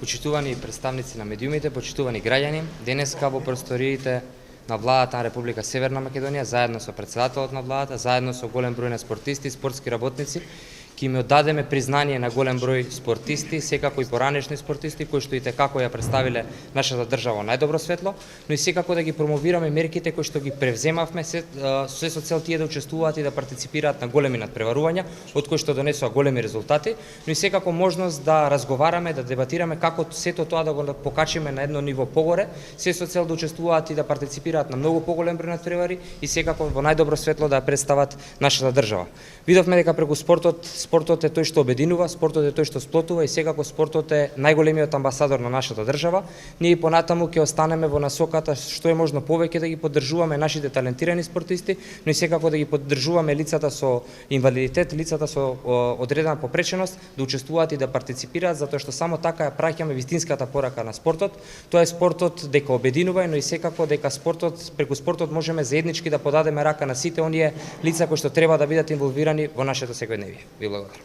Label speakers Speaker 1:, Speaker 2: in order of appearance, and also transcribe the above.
Speaker 1: Почитувани представници на медиумите, почитувани граѓани, денеска во просториите на владата на Република Северна Македонија, заедно со претседателот на владата, заедно со голем број на спортисти и спортски работници, ќе им оддадеме признание на голем број спортисти, секако и поранешни спортисти кои што и како ја представиле нашата држава во најдобро светло, но и секако да ги промовираме мерките кои што ги превземавме се со цел тие да учествуваат и да партиципираат на големи надпреварувања, од кои што донесоа големи резултати, но и секако можност да разговараме, да дебатираме како сето тоа да го покачиме на едно ниво погоре, се со цел да учествуваат и да партиципираат на многу поголем број надпревари и секако во најдобро светло да ја представат нашата држава. Видовме дека преку спортот е тој што обединува, спортот е тој што сплотува и секако спортот е најголемиот амбасадор на нашата држава. Ние понатаму ќе останеме во насоката што е можно повеќе да ги поддржуваме нашите талентирани спортисти, но и секако да ги поддржуваме лицата со инвалидитет, лицата со одредена попреченост да учествуваат и да партиципираат, затоа што само така ја праќаме вистинската порака на спортот. Тоа е спортот дека обединува, но и секако дека преку спортот можеме заеднички да подадеме рака на сите оние лица кои што треба да бидат инволвирани во нашето секојдневие. Ви благодарам.